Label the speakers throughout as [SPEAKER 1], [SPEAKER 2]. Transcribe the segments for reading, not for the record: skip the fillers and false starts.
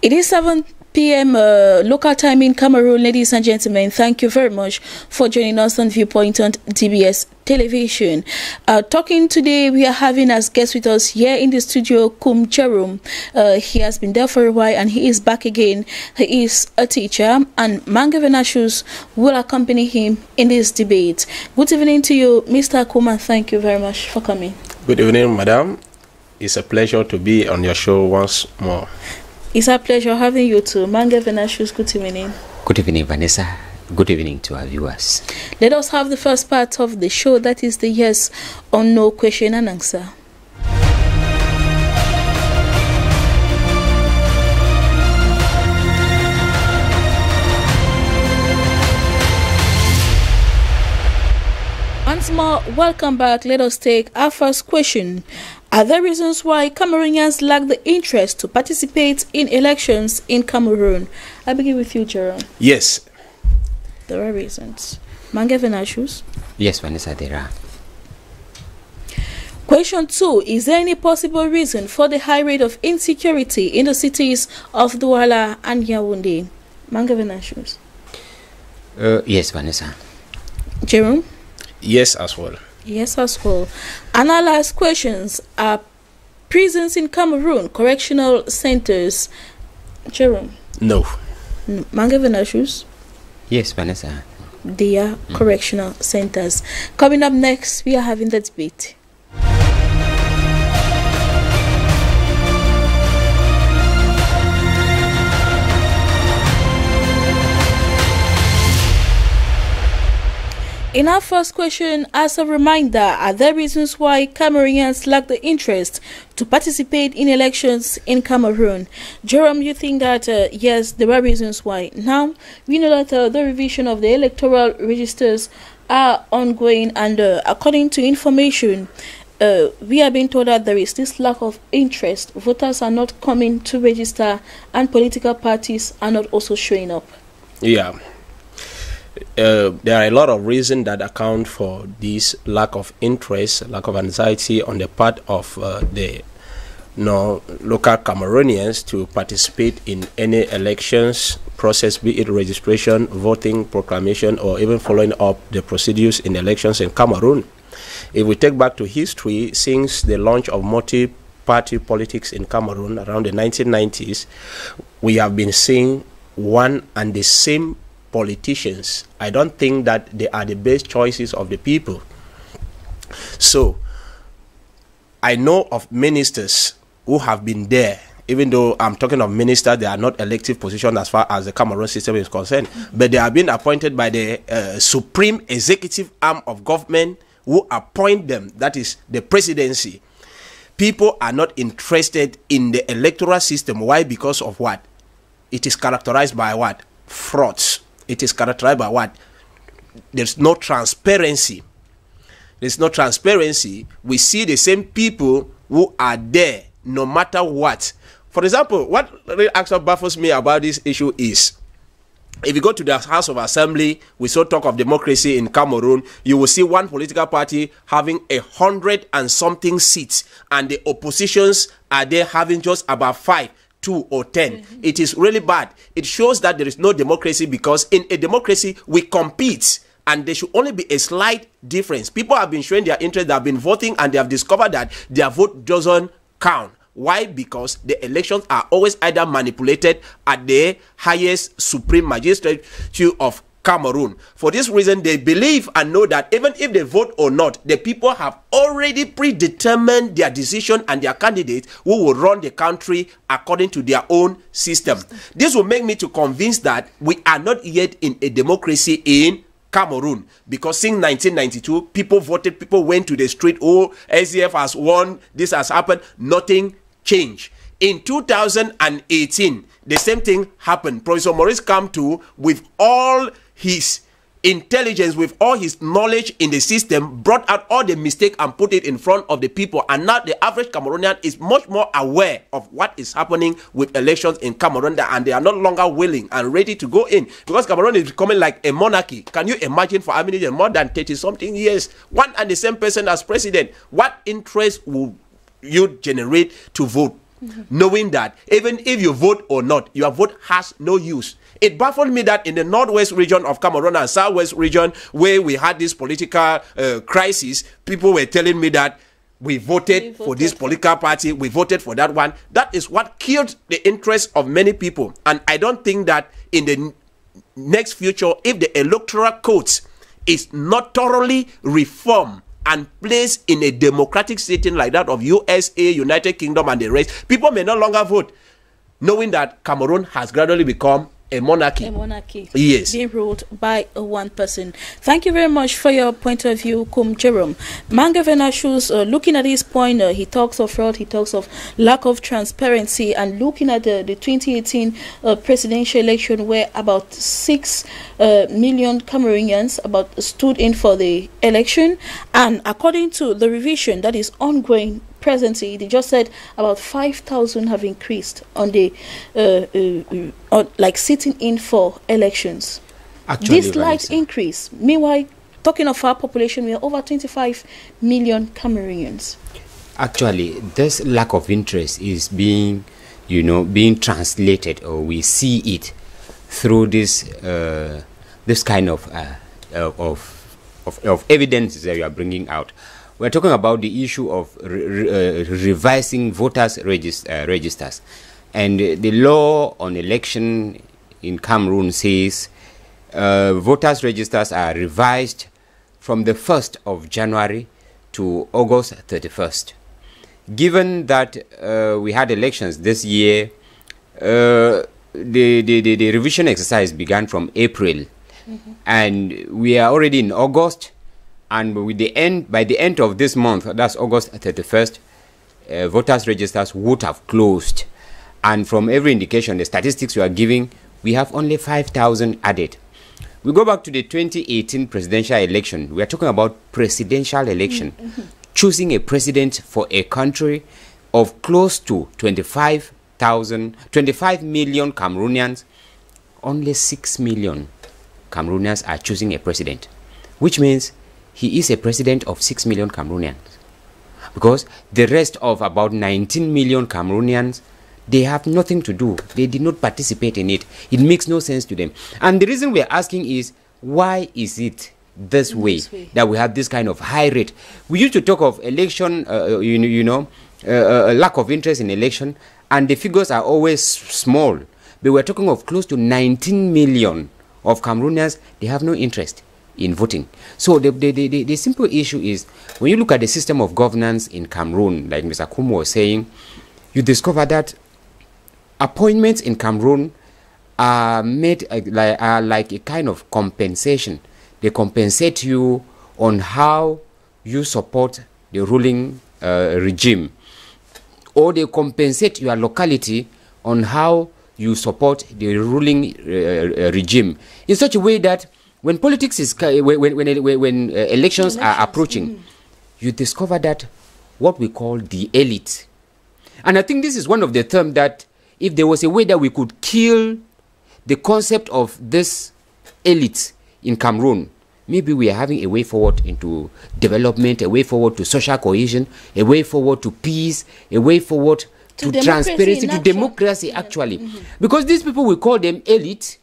[SPEAKER 1] It is 7 p.m. Local time in Cameroon. Ladies and gentlemen, thank you very much for joining us on Viewpoint on DBS Television. Talking today, we are having as guest with us here in the studio, Jerome. He has been there for a while and he is back again. He is a teacher, and Mangavenashus will accompany him in this debate. Good evening to you, Mr. Kuma. Thank you very much for coming.
[SPEAKER 2] Good evening, madam. It's a pleasure to be on your show once more.
[SPEAKER 1] It's a pleasure having you too. Mangavenashus, good evening.
[SPEAKER 3] Good evening, Vanessa. Good evening to our viewers.
[SPEAKER 1] Let us have the first part of the show, that is the yes or no question and answer. Once more, welcome back. Let us take our first question. Are there reasons why Cameroonians lack the interest to participate in elections in Cameroon? I begin with you, Jerome.
[SPEAKER 2] Yes.
[SPEAKER 1] There are reasons. Mangavenashus?
[SPEAKER 3] Yes, Vanessa, there are.
[SPEAKER 1] Question 2. Is there any possible reason for the high rate of insecurity in the cities of Douala and Yaoundé? Mangavenashus?
[SPEAKER 3] Yes, Vanessa.
[SPEAKER 1] Jerome?
[SPEAKER 2] Yes, as well.
[SPEAKER 1] Yes, as well. And our last questions are prisons in Cameroon, correctional centers. Jerome?
[SPEAKER 2] No.
[SPEAKER 1] Mangavenashus?
[SPEAKER 3] Yes, Vanessa.
[SPEAKER 1] They are correctional centers. Coming up next, we are having the debate. In our first question, as a reminder, are there reasons why Cameroonians lack the interest to participate in elections in Cameroon? Jerome, you think that, yes, there are reasons why. Now, we know that the revision of the electoral registers are ongoing, and according to information, we are being told that there is this lack of interest. Voters are not coming to register, and political parties are not also showing up.
[SPEAKER 2] Yeah. There are a lot of reasons that account for this lack of interest, lack of anxiety on the part of the local Cameroonians to participate in any elections process, be it registration, voting, proclamation, or even following up the procedures in elections in Cameroon. If we take back to history, since the launch of multi-party politics in Cameroon around the 1990s, we have been seeing one and the same politicians. I don't think that they are the best choices of the people. So I know of ministers who have been there, even though I'm talking of ministers, they are not elective positions as far as the Cameroon system is concerned, but they have been appointed by the supreme executive arm of government, who appoint them, that is the presidency. People are not interested in the electoral system. Why? Because of what? It is characterized by what? Frauds. It is characterized by what? There's no transparency. There's no transparency. We see the same people who are there no matter what. For example, what really actually baffles me about this issue is, if you go to the House of Assembly, we saw talk of democracy in Cameroon, you will see one political party having 100 and something seats, and the oppositions are there having just about 5, 2 or 10. It is really bad. It shows that there is no democracy, because in a democracy we compete, and there should only be a slight difference. People have been showing their interest, they have been voting, and they have discovered that their vote doesn't count. Why? Because the elections are always either manipulated at the highest supreme magistrature of Cameroon. For this reason, they believe and know that even if they vote or not, the people have already predetermined their decision and their candidate who will run the country according to their own system. This will make me to convince that we are not yet in a democracy in Cameroon, because since 1992, people voted, people went to the street, oh, SDF has won, this has happened, nothing changed. In 2018, the same thing happened. Professor Maurice Kamto, with all his intelligence, with all his knowledge in the system, brought out all the mistakes and put it in front of the people. And now the average Cameroonian is much more aware of what is happening with elections in Cameroon, and they are no longer willing and ready to go in, because Cameroon is becoming like a monarchy. Can you imagine, for how many years? More than 30 something years, one and the same person as president. What interest will you generate to vote? knowing that even if you vote or not, your vote has no use. It baffled me that in the northwest region of Cameroon and southwest region, where we had this political crisis, people were telling me that we voted for this political party, we voted for that one. That is what killed the interest of many people. And I don't think that in the next future, if the electoral codes is not thoroughly reformed and placed in a democratic setting like that of USA, United Kingdom, and the rest, people may no longer vote, knowing that Cameroon has gradually become a monarchy.
[SPEAKER 1] A monarchy.
[SPEAKER 2] Yes.
[SPEAKER 1] Being ruled by one person. Thank you very much for your point of view, Kum Jerome. Mangavenashus, looking at his point, he talks of fraud, he talks of lack of transparency, and looking at the 2018 presidential election, where about 6 million Cameroonians stood in for the election, and according to the revision that is ongoing presently, they just said about 5,000 have increased on the like sitting in for elections.
[SPEAKER 3] Actually,
[SPEAKER 1] this slight increase. Meanwhile, talking of our population, we are over 25 million Cameroonians.
[SPEAKER 3] Actually, this lack of interest is being translated, or we see it through this this kind of evidence that you are bringing out. We're talking about the issue of revising voters' registers. And the law on election in Cameroon says voters' registers are revised from the 1st of January to August 31st. Given that we had elections this year, the revision exercise began from April. And we are already in August. And by the end of this month, that's August 31st, voters' registers would have closed. And from every indication, the statistics we are giving, we have only 5,000 added. We go back to the 2018 presidential election. We are talking about presidential election, choosing a president for a country of close to 25 million Cameroonians. Only 6 million Cameroonians are choosing a president, which means he is a president of 6 million Cameroonians, because the rest of about 19 million Cameroonians, they have nothing to do. They did not participate in it. It makes no sense to them. And the reason we are asking is, why is it this way that we have this kind of high rate? We used to talk of election, lack of interest in election, and the figures are always small. But we're talking of close to 19 million of Cameroonians. They have no interest in voting. So the simple issue is, when you look at the system of governance in Cameroon, like Mr. Kum was saying, you discover that appointments in Cameroon are made like a kind of compensation. They compensate you on how you support the ruling regime, or they compensate your locality on how you support the ruling regime, in such a way that when politics is when elections are approaching, you discover that what we call the elite. And I think this is one of the terms that, if there was a way that we could kill the concept of this elite in Cameroon, maybe we are having a way forward into development, a way forward to social cohesion, a way forward to peace, a way forward to transparency, to democracy, actually. Because these people, we call them elite.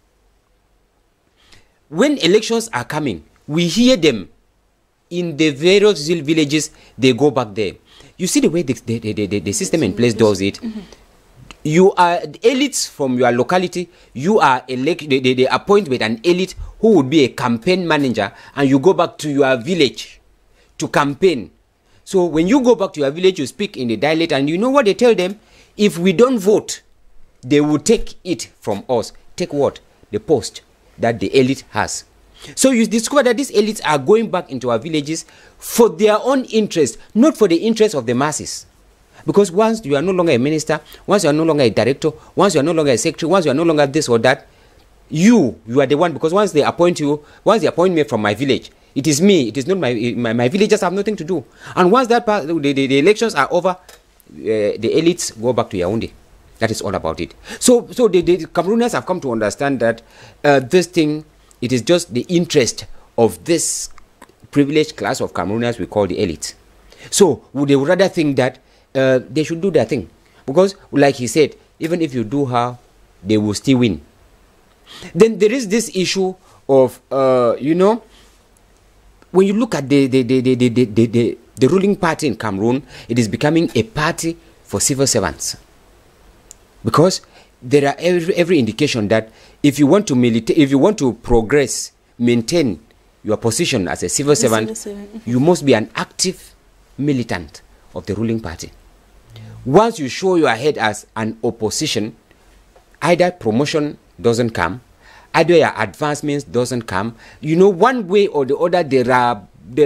[SPEAKER 3] When elections are coming, we hear them in the various villages. They go back there. You see the way the system in place does it. You are elites from your locality. You are they appoint with an elite who would be a campaign manager, and you go back to your village to campaign. So when you go back to your village, you speak in the dialect, and you know what they tell them? If we don't vote, they will take it from us. Take what? The post that the elite has. So you discover that these elites are going back into our villages for their own interest, not for the interest of the masses. Because once you are no longer a minister, once you are no longer a director, once you are no longer a secretary, once you are no longer this or that, you are the one. Because once they appoint you, once they appoint me from my village, it is me, it is not my villagers have nothing to do. And once that part, the elections are over, the elites go back to Yaoundé. That is all about it. So the Cameroonians have come to understand that this thing, it is just the interest of this privileged class of Cameroonians we call the elite. So they would rather think that they should do their thing. Because, like he said, even if you do how, they will still win. Then there is this issue of, you know, when you look at the ruling party in Cameroon, it is becoming a party for civil servants. Because there are every indication that if you want to if you want to progress, maintain your position as a civil servant, you must be an active militant of the ruling party. Once you show your head as an opposition, either promotion doesn't come, either your advancements doesn't come. You know, one way or the other, there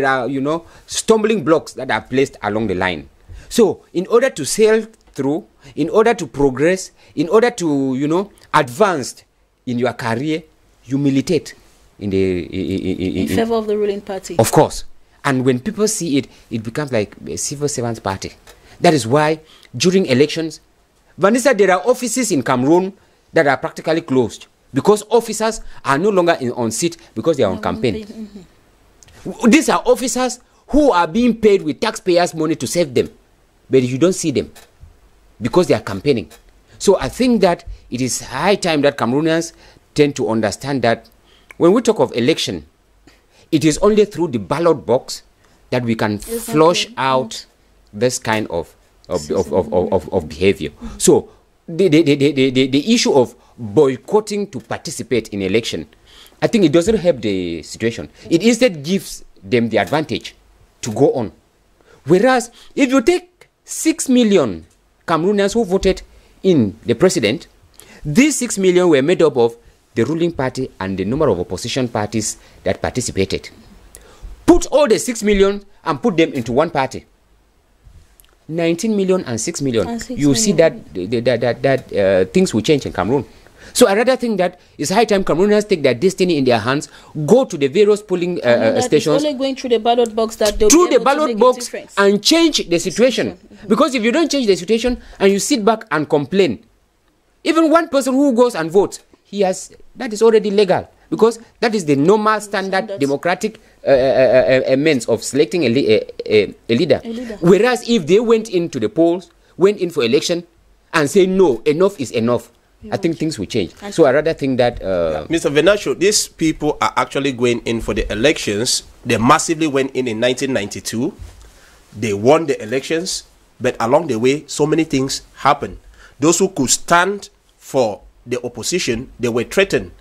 [SPEAKER 3] are you know, stumbling blocks that are placed along the line. So in order to sail through, in order to progress, in order to, you know, advance in your career, you militate in
[SPEAKER 1] favor of the ruling party.
[SPEAKER 3] Of course. And when people see it, it becomes like a civil servants party. That is why during elections, Vanessa, there are offices in Cameroon that are practically closed because officers are no longer on seat because they are on campaign. These are officers who are being paid with taxpayers' money to save them, but you don't see them because they are campaigning. So I think that it is high time that Cameroonians tend to understand that when we talk of election, it is only through the ballot box that we can flush out this kind of behavior. So the issue of boycotting to participate in election, I think it doesn't help the situation. It instead gives them the advantage to go on. Whereas if you take 6 million Cameroonians who voted in the president, these 6 million were made up of the ruling party and the number of opposition parties that participated. Put all the 6 million and put them into one party. 19 million and 6 million. You see that things will change in Cameroon. So I rather think that it's high time Cameroonians take their destiny in their hands, go to the various polling stations.
[SPEAKER 1] Only going through the ballot box that they'll
[SPEAKER 3] through
[SPEAKER 1] be able
[SPEAKER 3] the ballot
[SPEAKER 1] to make
[SPEAKER 3] box
[SPEAKER 1] a difference.
[SPEAKER 3] and change the situation. Because if you don't change the situation and you sit back and complain, even one person who goes and votes, that is already legal, because that is the normal standard democratic means of selecting a leader. Whereas if they went into the polls, went in for election and say no, enough is enough, I think things will change. So I rather think that
[SPEAKER 2] Mr. Venasio, these people are actually going in for the elections. They massively went in 1992. They won the elections, but along the way, so many things happened. Those who could stand for the opposition, they were threatened.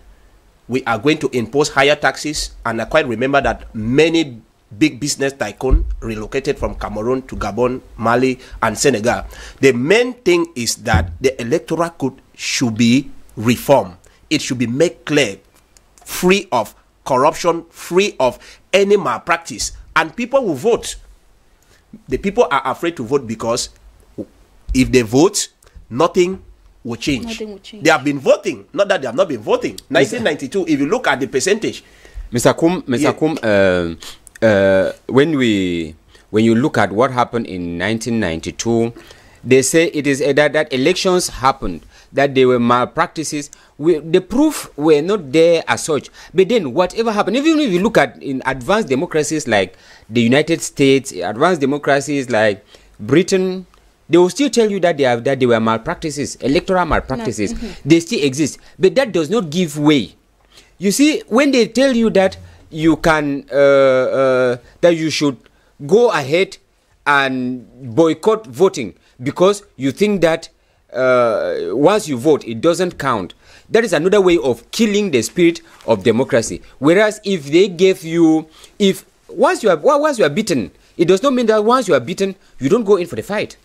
[SPEAKER 2] We are going to impose higher taxes, and I quite remember that many big business tycoons relocated from Cameroon to Gabon, Mali, and Senegal. The main thing is that the electoral code should be reformed. It should be made clear, free of corruption, free of any malpractice, and people will vote. The people are afraid to vote because if they vote, nothing will change.
[SPEAKER 1] Nothing will change.
[SPEAKER 2] They have been voting, not that they have not been voting. 1992, if you look at the percentage.
[SPEAKER 3] Mr. Kum, when you look at what happened in 1992, they say it is that elections happened, that there were malpractices. The proof were not there as such. But then whatever happened, even if you look at in advanced democracies like the United States, advanced democracies like Britain, they will still tell you that there were malpractices, electoral malpractices. They still exist. But that does not give way. You see, when they tell you that you can, that you should go ahead and boycott voting because you think that once you vote, it doesn't count. That is another way of killing the spirit of democracy. Whereas if they gave you, once you are beaten, it does not mean that once you are beaten, you don't go in for the fight.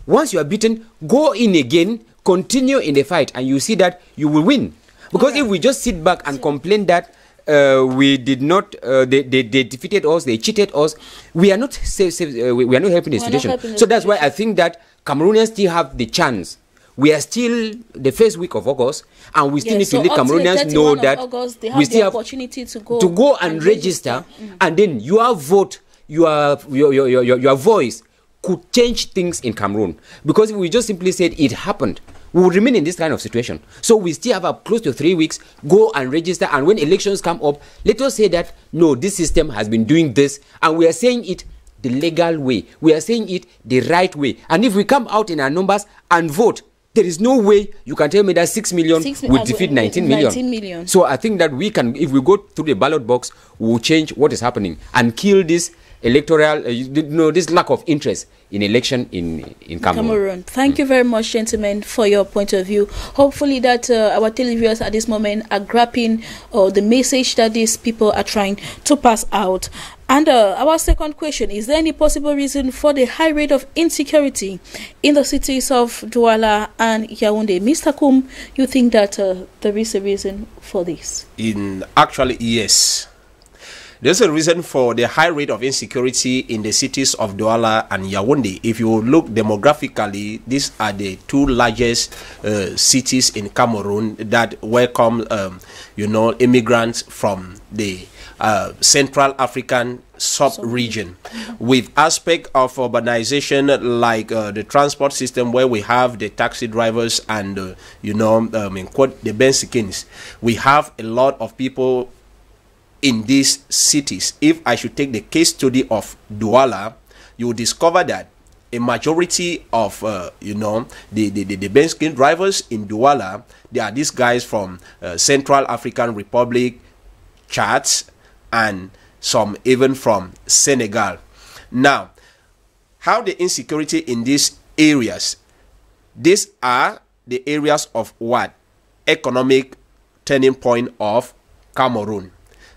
[SPEAKER 3] Once you are beaten, go in again, continue in the fight, and you see that you will win. Because if we just sit back and complain that we did not, they defeated us, they cheated us, we are not we are not helping the situation. So that's why I think that Cameroonians still have the chance. We are still the first week of August, and we still need to let Cameroonians know that
[SPEAKER 1] August, they have
[SPEAKER 3] we still have
[SPEAKER 1] opportunity to go
[SPEAKER 3] and register, and then your vote, your voice could change things in Cameroon. Because if we just simply said it happened, we will remain in this kind of situation. So we still have close to 3 weeks, go and register, and when elections come up, let us say that, no, this system has been doing this, and we are saying it the legal way. We are saying it the right way. And if we come out in our numbers and vote, there is no way you can tell me that 6 million will defeat 19 million.
[SPEAKER 1] 19 million.
[SPEAKER 3] So I think that we can, if we go through the ballot box, we will change what is happening and kill this electoral, this lack of interest in election in Cameroon.
[SPEAKER 1] Thank you very much, gentlemen, for your point of view. Hopefully that our televiewers at this moment are grasping the message that these people are trying to pass out. And our second question, is there any possible reason for the high rate of insecurity in the cities of Douala and Yaoundé? Mr. Kum, you think that there is a reason for this?
[SPEAKER 2] Actually, yes. There's a reason for the high rate of insecurity in the cities of Douala and Yaoundé. If you look demographically, these are the two largest cities in Cameroon that welcome, immigrants from the Central African sub-region, with aspect of urbanization like the transport system, where we have the taxi drivers and the Bensikins. We have a lot of people in these cities. If I should take the case study of Douala, you will discover that a majority of the Bensikin drivers in Douala, they are these guys from Central African Republic, Chad, and some even from Senegal. Now, how the insecurity in these areas? These are the areas of what? Economic turning point of Cameroon.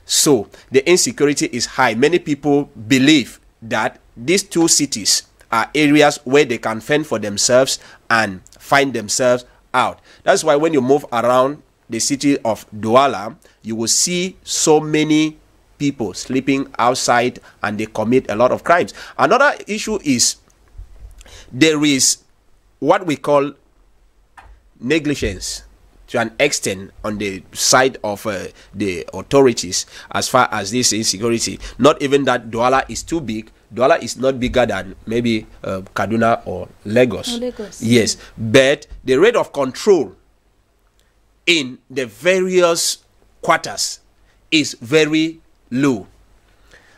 [SPEAKER 2] So the insecurity is high. Many people believe that these two cities are areas where they can fend for themselves and find themselves out. That's why when you move around the city of Douala, you will see so many people sleeping outside and they commit a lot of crimes. Another issue is there is what we call negligence to an extent on the side of the authorities as far as this insecurity. Not even that Douala is too big. Douala is not bigger than maybe Kaduna or Lagos. Yes, but the rate of control in the various quarters is very low.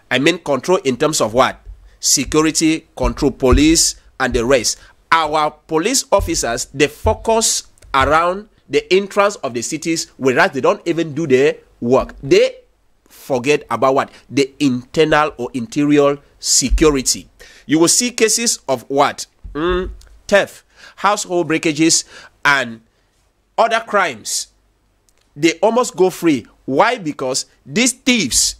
[SPEAKER 2] I mean control in terms of what? Security, control, police, and the rest. Our police officers, they focus around the entrance of the cities, whereas they don't even do their work. They forget about what? The internal or interior security. You will see cases of what? Theft, household breakages, and other crimes. They almost go free. Why? Because these thieves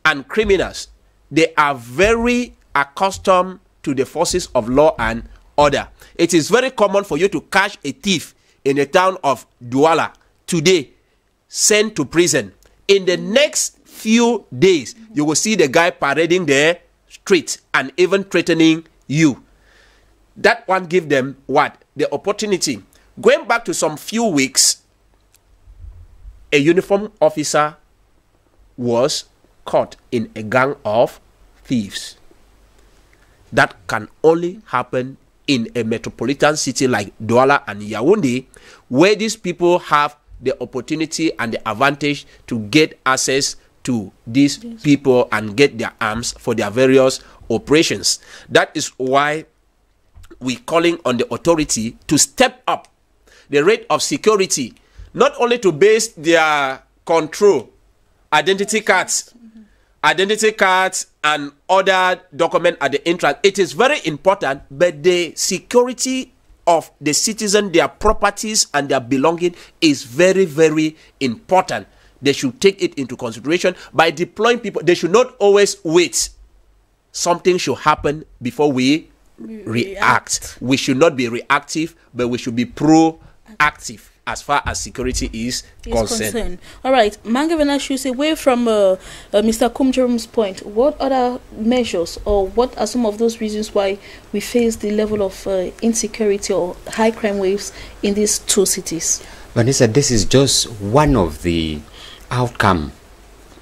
[SPEAKER 2] and criminals, they are very accustomed to the forces of law and order. It is very common for you to catch a thief in the town of Douala today, sent to prison. In the next few days, you will see the guy parading the street and even threatening you. That one give them what? The opportunity. Going back to some few weeks, a uniformed officer was caught in a gang of thieves. That can only happen in a metropolitan city like Douala and Yaoundé, where these people have the opportunity and the advantage to get access to these people and get their arms for their various operations. That is why we're calling on the authority to step up the rate of security, not only to base their control, identity cards and other documents at the entrance. It is very important, but the security of the citizen, their properties and their belonging is very, very important. They should take it into consideration by deploying people. They should not always wait. Something should happen before we react. We should not be reactive, but we should be proactive as far as security is concerned.
[SPEAKER 1] All right, Mangavana should say, away from Mr. Kumjerum's point, what other measures or what are some of those reasons why we face the level of insecurity or high crime waves in these two cities?
[SPEAKER 3] Vanessa, this is just one of the outcome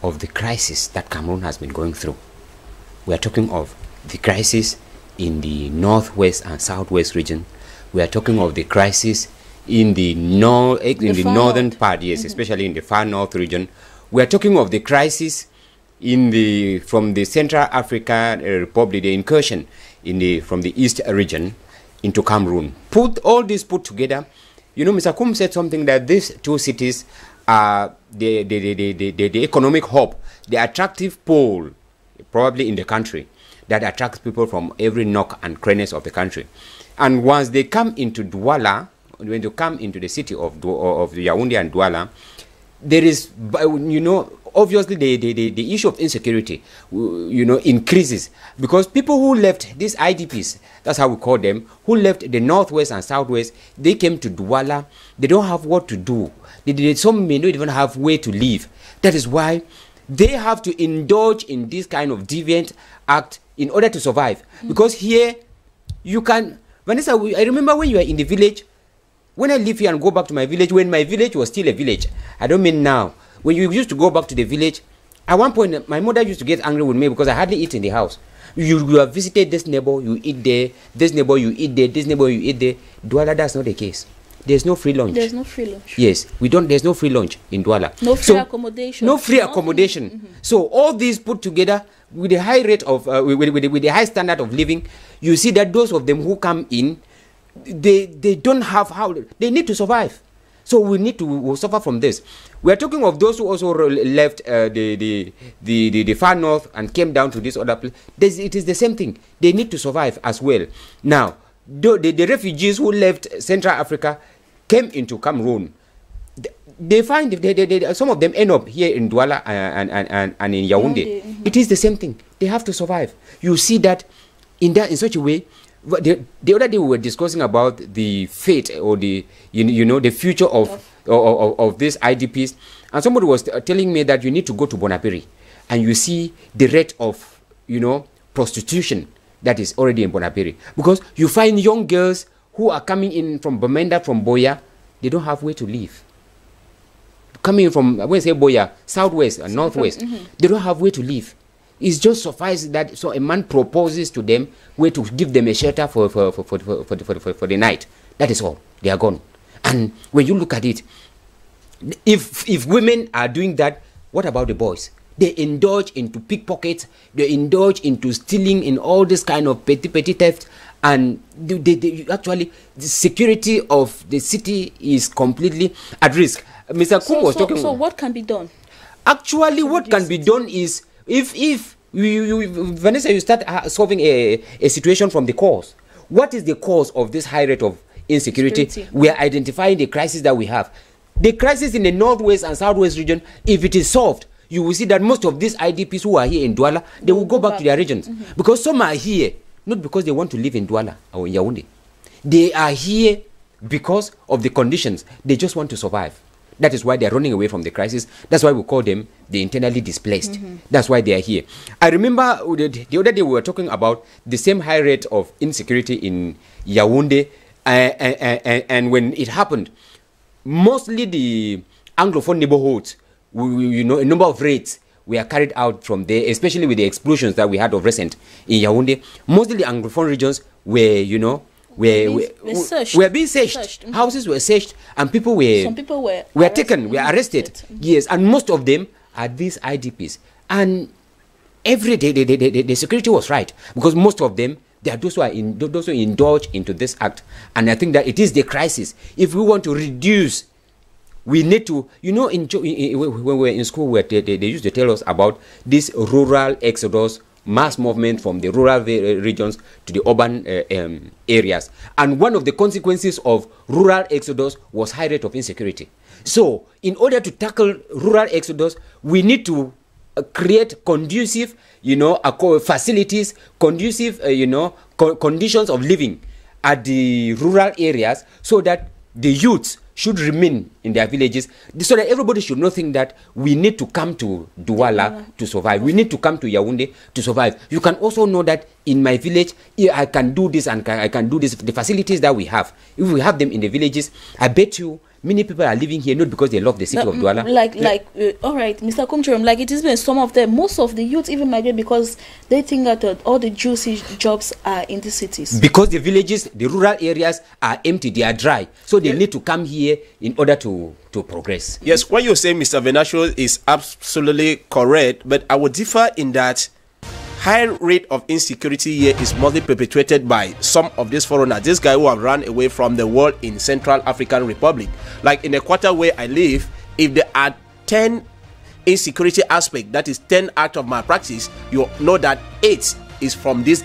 [SPEAKER 3] of the crisis that Cameroon has been going through. We are talking of the crisis in the northwest and southwest region. We are talking of the crisis in the northern part, yes, especially in the far north region. We are talking of the crisis from the Central African Republic, the incursion from the East region into Cameroon. Put together, Mr. Kum said something that these two cities are the economic hub, the attractive pole, probably in the country, that attracts people from every nook and crannies of the country. And once they come into Douala, when they come into the city of Yaoundé and Douala, there is, obviously the issue of insecurity, increases, because people who left these IDPs, that's how we call them, who left the northwest and southwest, they came to Douala. They don't have what to do. Some may not even have where to live. That is why they have to indulge in this kind of deviant act in order to survive. Because here, you can, Vanessa, I remember when you were in the village, when I live here and go back to my village, when my village was still a village, I don't mean now, when you used to go back to the village, at one point, my mother used to get angry with me because I hardly eat in the house. You have visited this neighbor, you eat there, this neighbor, you eat there, this neighbor, you eat there. Douala, that's not the case. There's no free lunch.
[SPEAKER 1] There's no free lunch.
[SPEAKER 3] Yes, there's no free lunch in Douala.
[SPEAKER 1] No free accommodation.
[SPEAKER 3] No free accommodation. So all these put together with the high rate of, with the high standard of living, you see that those of them who come in, they don't have how, they need to survive. So we need to suffer from this. We are talking of those who also left the far north and came down to this other place. It is the same thing. They need to survive as well. Now, the refugees who left Central Africa came into Cameroon. They find some of them end up here in Douala and in Yaoundé. It is the same thing. They have to survive. You see that in such a way. The other day we were discussing about the fate or the future of these IDPs, and somebody was telling me that you need to go to Bonapiri and you see the rate of prostitution that is already in Bonapiri, because you find young girls who are coming in from Bamenda, from Boya, they don't have where to live. Coming from, when I say Boya, southwest and northwest, they don't have where to live. It's just suffice that a man proposes to them where to give them a shelter for the night. That is all. They are gone. And when you look at it, if women are doing that, what about the boys? They indulge into pickpockets. They indulge into stealing, in all this kind of petty theft. And actually, the security of the city is completely at risk. Mr. Kum was talking.
[SPEAKER 1] So what can be done?
[SPEAKER 3] Actually, what can be done is, if Vanessa, you start solving a situation from the cause. What is the cause of this high rate of insecurity? We are identifying the crisis that we have. The crisis in the northwest and southwest region, if it is solved, you will see that most of these IDPs who are here in Douala, they will go back to their regions. Because some are here, not because they want to live in Douala or in Yaoundé. They are here because of the conditions. They just want to survive. That is why they are running away from the crisis. That's why we call them the internally displaced. That's why they are here. I remember the other day we were talking about the same high rate of insecurity in Yaoundé, and when it happened, mostly the Anglophone neighborhoods, a number of raids were carried out from there, especially with the explosions that we had of recent in Yaoundé. Mostly the Anglophone regions were, were being searched. Houses were searched, and some people were taken, were arrested. Yes, and most of them are these IDPs. And every day the security was right, because most of them, they are those who indulge into this act. And I think that it is the crisis. If we want to reduce, we need to, when we were in school, they used to tell us about this rural exodus, mass movement from the rural regions to the urban areas. And one of the consequences of rural exodus was high rate of insecurity. So, in order to tackle rural exodus, we need to create conducive, facilities, conducive, conditions of living at the rural areas, so that the youths should remain in their villages, so that everybody should not think that we need to come to Douala to survive. We need to come to Yaoundé to survive. You can also know that in my village, I can do this and I can do this. The facilities that we have, if we have them in the villages, I bet you many people are living here not because they love the city of Douala.
[SPEAKER 1] All right, Mr. Kumchiram, like it is been some of them, most of the youth even migrate because they think that all the juicy jobs are in the cities.
[SPEAKER 3] Because the villages, the rural areas are empty, they are dry. So they need to come here in order to progress.
[SPEAKER 2] Yes, what you're saying, Mr. Venatio, is absolutely correct, but I would differ in that high rate of insecurity here is mostly perpetuated by some of these foreigners. This guy who have run away from the world in Central African Republic. Like in the quarter where I live, if there are 10 insecurity aspects, that is 10 acts of malpractice, you know that 8 is from this,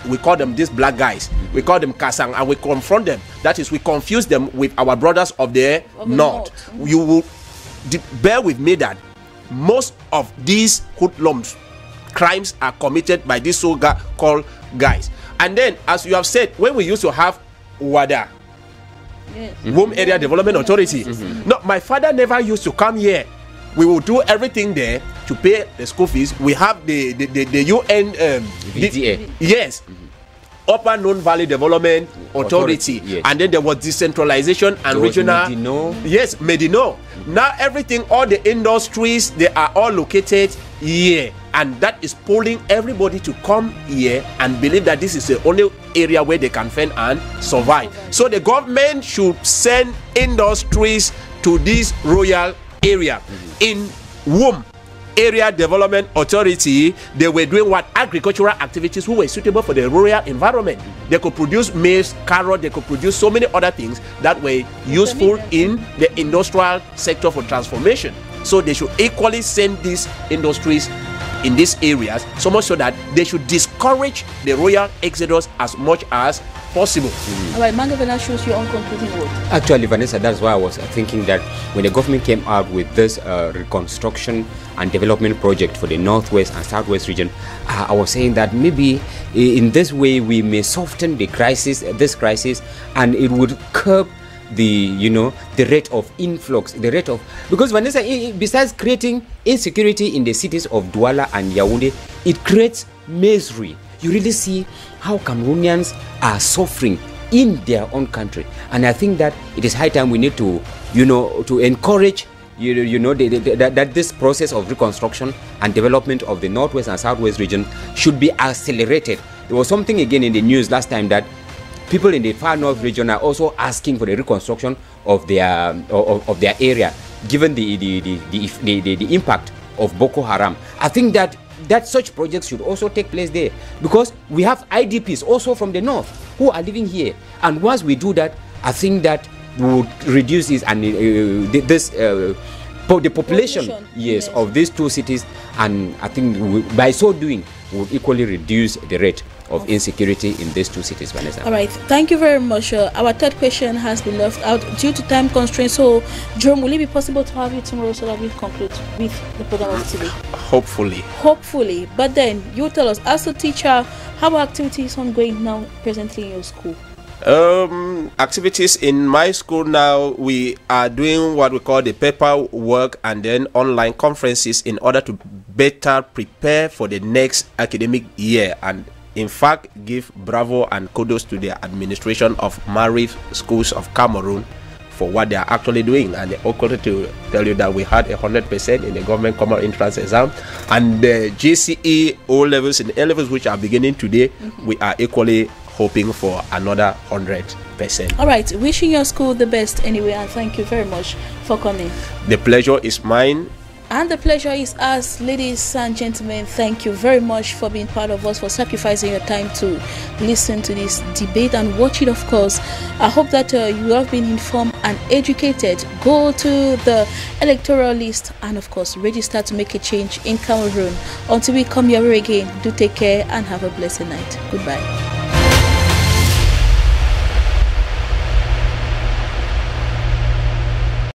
[SPEAKER 2] we call them these black guys. We call them Kasang, and we confront them. That is, we confuse them with our brothers of the north. You will bear with me that most of these hoodlums crimes are committed by these so-called guys. And then, as you have said, when we used to have WADA, Womb Area Development Authority, no, my father never used to come here. We will do everything there to pay the school fees. We have the UN
[SPEAKER 3] VDA.
[SPEAKER 2] Yes. Upper Known Valley Development Authority. Yes. And then there was decentralization and regional.
[SPEAKER 3] Medino.
[SPEAKER 2] Yes, Medino. Now everything, all the industries, they are all located here. And that is pulling everybody to come here and believe that this is the only area where they can fend and survive. So the government should send industries to this royal area. In Womb Area Development Authority, they were doing what? Agricultural activities who were suitable for the rural environment. They could produce maize, carrot, they could produce so many other things that were useful in the industrial sector for transformation. So they should equally send these industries in these areas, so much so that they should discourage the royal exodus as much as possible.
[SPEAKER 1] All right, Manga Vanessa shows your own concluding word.
[SPEAKER 3] Actually, Vanessa, that's why I was thinking that when the government came out with this reconstruction and development project for the northwest and southwest region, I was saying that maybe in this way we may soften the crisis, and it would curb the rate of influx, the rate of, because Vanessa, besides creating insecurity in the cities of Douala and Yaoundé, it creates misery. You really see how Cameroonians are suffering in their own country, and I think that it is high time we need to to encourage that this process of reconstruction and development of the northwest and southwest region should be accelerated. There was something again in the news last time that people in the far north region are also asking for the reconstruction of their area, given the impact of Boko Haram. I think that such projects should also take place there, because we have IDPs also from the north who are living here, and once we do that, I think that we would reduce this and the population of these two cities, and I think by so doing we would equally reduce the rate of insecurity in these two cities, Vanessa.
[SPEAKER 1] All right, thank you very much. Our third question has been left out due to time constraints. So, Jerome, will it be possible to have you tomorrow so that we conclude with the program of today? Hopefully. But then, you tell us, as a teacher, how are activities ongoing now presently in your school?
[SPEAKER 2] Activities in my school now, we are doing what we call the paperwork and then online conferences in order to better prepare for the next academic year, and in fact give bravo and kudos to the administration of Marif Schools of Cameroon for what they are actually doing. And also to tell you that we had 100% in the government common entrance exam, and the GCE O levels and A levels, which are beginning today, we are equally hoping for another 100%.
[SPEAKER 1] All right, wishing your school the best anyway, and thank you very much for coming.
[SPEAKER 2] The pleasure is mine.
[SPEAKER 1] And the pleasure is ours, ladies and gentlemen. Thank you very much for being part of us, for sacrificing your time to listen to this debate and watch it, of course. I hope that you have been informed and educated. Go to the electoral list and, of course, register to make a change in Cameroon. Until we come your way again, do take care and have a blessed night. Goodbye.